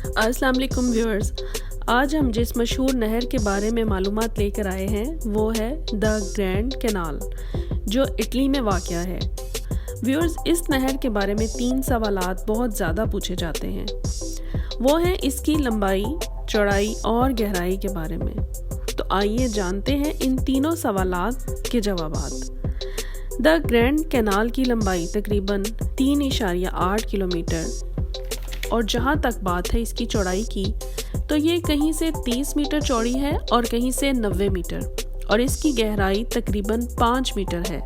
السلام علیکم ویورز، آج ہم جس مشہور نہر کے بارے میں معلومات لے کر آئے ہیں وہ ہے دا گرینڈ کینال، جو اٹلی میں واقع ہے۔ ویورز، اس نہر کے بارے میں 3 سوالات بہت زیادہ پوچھے جاتے ہیں۔ وہ ہیں اس کی لمبائی، چوڑائی اور گہرائی کے بارے میں۔ تو آئیے جانتے ہیں ان تینوں سوالات کے جوابات۔ دا گرینڈ کینال کی لمبائی تقریباً 3.8 کلومیٹر، اور جہاں تک بات ہے اس کی چوڑائی کی تو یہ کہیں سے 30 میٹر چوڑی ہے اور کہیں سے 90 میٹر، اور اس کی گہرائی تقریباً 5 میٹر ہے۔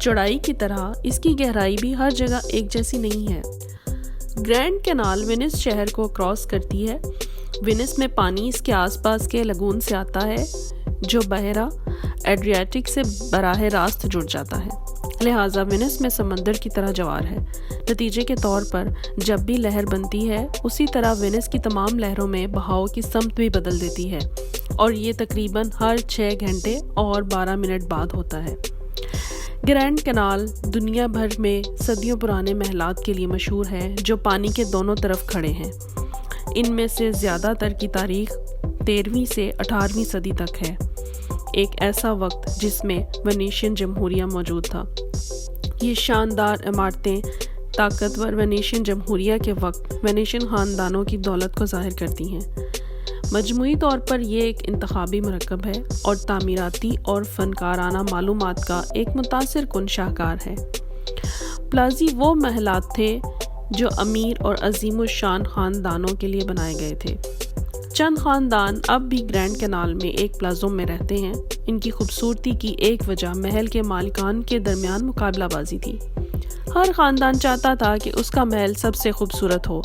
چوڑائی کی طرح اس کی گہرائی بھی ہر جگہ ایک جیسی نہیں ہے۔ گرینڈ کینال وینس شہر کو کراس کرتی ہے۔ وینس میں پانی اس کے آس پاس کے لگون سے آتا ہے جو بحیرہ ایڈریاٹک سے براہ راست جڑ جاتا ہے، لہٰذا وینس میں سمندر کی طرح جوار ہے۔ نتیجے کے طور پر جب بھی لہر بنتی ہے اسی طرح وینس کی تمام لہروں میں بہاؤ کی سمت بھی بدل دیتی ہے، اور یہ تقریباً ہر 6 گھنٹے اور 12 منٹ بعد ہوتا ہے۔ گرینڈ کینال دنیا بھر میں صدیوں پرانے محلات کے لیے مشہور ہے جو پانی کے دونوں طرف کھڑے ہیں۔ ان میں سے زیادہ تر کی تاریخ 13ویں سے 18ویں صدی تک ہے، ایک ایسا وقت جس میں وینیشین جمہوریہ موجود تھا۔ یہ شاندار عمارتیں طاقتور وینیشین جمہوریہ کے وقت وینیشین خاندانوں کی دولت کو ظاہر کرتی ہیں۔ مجموعی طور پر یہ ایک انتخابی مرکب ہے اور تعمیراتی اور فنکارانہ معلومات کا ایک متاثر کن شاہکار ہے۔ پلازی وہ محلات تھے جو امیر اور عظیم الشان خاندانوں کے لیے بنائے گئے تھے۔ چند خاندان اب بھی گرینڈ کینال میں ایک پلازوں میں رہتے ہیں۔ ان کی خوبصورتی کی ایک وجہ محل کے مالکان کے درمیان مقابلہ بازی تھی۔ ہر خاندان چاہتا تھا کہ اس کا محل سب سے خوبصورت ہو۔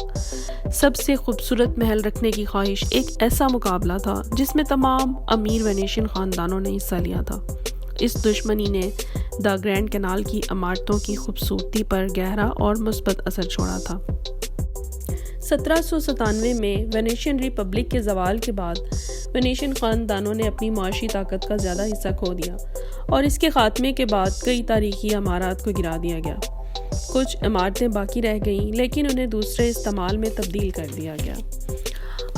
سب سے خوبصورت محل رکھنے کی خواہش ایک ایسا مقابلہ تھا جس میں تمام امیر وینیشین خاندانوں نے حصہ لیا تھا۔ اس دشمنی نے دا گرینڈ کینال کی عمارتوں کی خوبصورتی پر گہرا اور مثبت اثر چھوڑا تھا۔ 1797 میں وینیشین ریپبلک کے زوال کے بعد وینیشین خاندانوں نے اپنی معاشی طاقت کا زیادہ حصہ کھو دیا، اور اس کے خاتمے کے بعد کئی تاریخی عمارات کو گرا دیا گیا۔ کچھ عمارتیں باقی رہ گئیں لیکن انہیں دوسرے استعمال میں تبدیل کر دیا گیا۔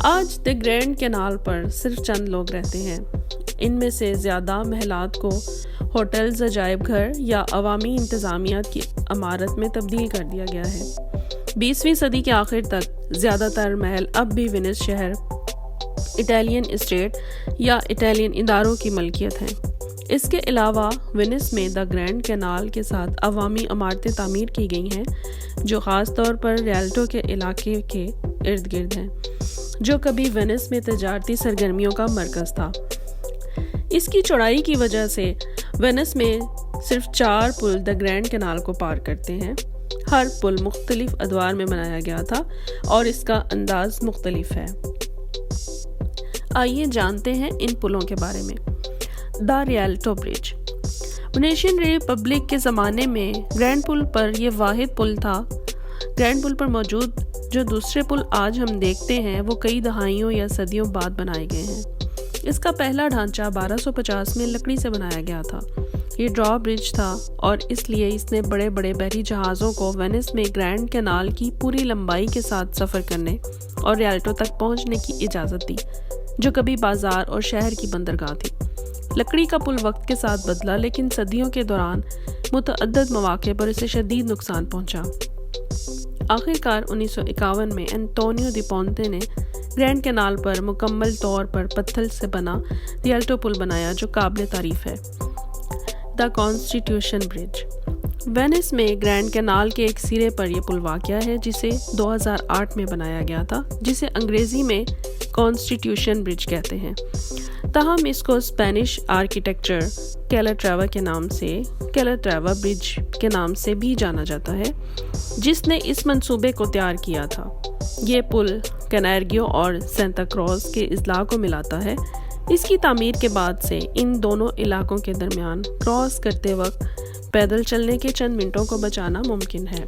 آج دی گرینڈ کینال پر صرف چند لوگ رہتے ہیں۔ ان میں سے زیادہ محلات کو ہوٹلز، عجائب گھر یا عوامی انتظامیات کی عمارت میں تبدیل کر دیا گیا ہے۔ 20ویں صدی کے آخر تک زیادہ تر محل اب بھی وینس شہر، اٹالین اسٹیٹ یا اٹالین اداروں کی ملکیت ہیں۔ اس کے علاوہ وینس میں دا گرینڈ کینال کے ساتھ عوامی عمارتیں تعمیر کی گئی ہیں جو خاص طور پر ریالٹو کے علاقے کے ارد گرد ہیں، جو کبھی وینس میں تجارتی سرگرمیوں کا مرکز تھا۔ اس کی چوڑائی کی وجہ سے وینس میں صرف 4 پل دا گرینڈ کینال کو پار کرتے ہیں۔ ہر پل مختلف ادوار میں بنایا گیا تھا اور اس کا انداز مختلف ہے۔ آئیے جانتے ہیں ان پلوں کے بارے میں۔ دا ریالٹو برج وینیشین ریپبلک کے زمانے میں گرینڈ پل پر یہ واحد پل تھا۔ گرینڈ پل پر موجود جو دوسرے پل آج ہم دیکھتے ہیں وہ کئی دہائیوں یا صدیوں بعد بنائے گئے ہیں۔ اس کا پہلا ڈھانچہ 1250 میں لکڑی سے بنایا گیا تھا۔ یہ ڈرا برج تھا اور اس لیے اس نے بڑے بڑے بحری جہازوں کو وینس میں گرینڈ کینال کی پوری لمبائی کے ساتھ سفر کرنے اور ریالٹو تک پہنچنے کی اجازت دی، جو کبھی بازار اور شہر کی بندرگاہ تھی۔ لکڑی کا پل وقت کے ساتھ بدلا لیکن صدیوں کے دوران متعدد مواقع پر اسے شدید نقصان پہنچا۔ آخر کار 1951 میں انطونیو دی پونتے نے گرینڈ کینال پر مکمل طور پر پتھر سے بنا ریالٹو پل بنایا جو قابل تعریف ہے۔ دا کانسٹیٹیوشن برج وینس میں گرینڈ کینال کے ایک سرے پر یہ پل واقع ہے جسے 2008 میں بنایا گیا تھا، جسے انگریزی میں کانسٹیٹیوشن برج کہتے ہیں۔ تاہم اس کو اسپینش آرکیٹیکچر کیلاٹراوا برج کے نام سے بھی جانا جاتا ہے، جس نے اس منصوبے کو تیار کیا تھا۔ یہ پل کینارگیو اور سینتا کروز کے اضلاع کو ملاتا ہے۔ اس کی تعمیر کے بعد سے ان دونوں علاقوں کے درمیان کراس کرتے وقت پیدل چلنے کے چند منٹوں کو بچانا ممکن ہے۔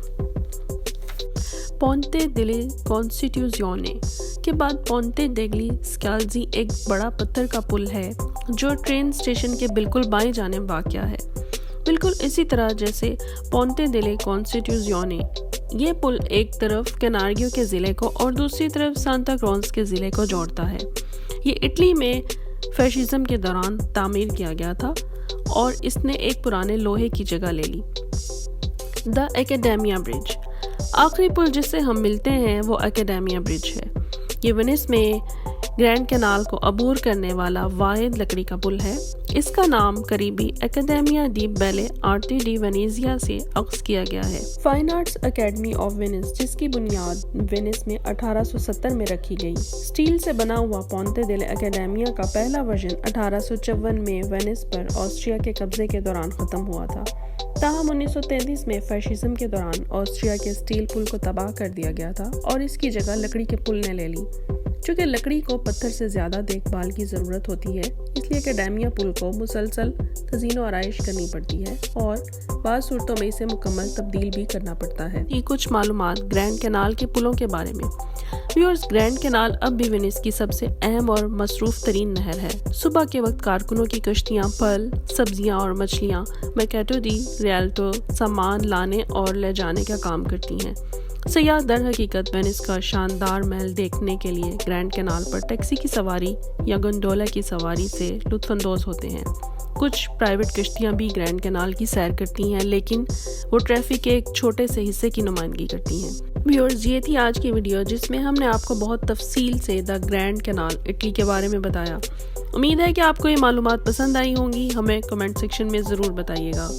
پونتے دیلے کانسٹیٹیوزیونے کے بعد پونتے دیگلی سکالزی ایک بڑا پتھر کا پل ہے جو ٹرین اسٹیشن کے بالکل بائیں جانب واقع ہے، بالکل اسی طرح جیسے پونتے دیلے کانسٹیٹیوزیونے یہ پل ایک طرف کیناریو کے ضلع کو اور دوسری طرف سانتا کروز کے ضلع کو جوڑتا ہے۔ یہ اٹلی میں فیشزم کے دوران تعمیر کیا گیا تھا اور اس نے ایک پرانے لوہے کی جگہ لے لی۔ دا ایکیڈیمیا برج، آخری پل جس سے ہم ملتے ہیں وہ ایکیڈیمیا برج ہے۔ یہ وینس میں گرینڈ کینال کو عبور کرنے والا واحد لکڑی کا پل ہے۔ اس کا نام قریبی Accademia di Belle Arti di Venezia سے اخذ کیا گیا ہے۔ Fine arts academy of Venice, جس کی بنیاد وینس میں 1870 میں رکھی گئی، اسٹیل سے بنا ہوا پونتے دیل ایکیڈیمیا کا پہلا ورژن 1854 میں وینس پر آسٹریا کے قبضے کے دوران ختم ہوا تھا۔ تاہم 1933 میں فیشزم کے دوران آسٹریا کے اسٹیل پل کو تباہ کر دیا گیا تھا اور اس کی جگہ لکڑی کے پل نے لے لی۔ چونکہ لکڑی کو پتھر سے زیادہ دیکھ بھال کی ضرورت ہوتی ہے، اس لیے ایکیڈیمیا پل کو مسلسل تزئین و آرائش کرنی پڑتی ہے اور بعض صورتوں میں اسے مکمل تبدیل بھی کرنا پڑتا ہے۔ یہ کچھ معلومات گرینڈ کینال کے پلوں کے بارے میں۔ ویورز، گرینڈ کینال اب بھی وینس کی سب سے اہم اور مصروف ترین نہر ہے۔ صبح کے وقت کارکنوں کی کشتیاں پھل، سبزیاں اور مچھلیاں میکیٹو ڈی ریالٹو سامان لانے اور لے جانے کا کام کرتی ہیں۔ سیاح در حقیقت وینس کا شاندار محل دیکھنے کے لیے گرینڈ کینال پر ٹیکسی کی سواری یا گنڈولا کی سواری سے لطف اندوز ہوتے ہیں۔ کچھ پرائیویٹ کشتیاں بھی گرینڈ کینال کی سیر کرتی ہیں، لیکن وہ ٹریفک کے ایک چھوٹے سے حصے کی نمائندگی کرتی ہیں۔ ویورز، یہ تھی آج کی ویڈیو جس میں ہم نے آپ کو بہت تفصیل سے دا گرینڈ کینال اٹلی کے بارے میں بتایا۔ امید ہے کہ آپ کو یہ معلومات پسند آئی ہوں گی۔ ہمیں کمنٹ سیکشن میں ضرور بتائیے گا۔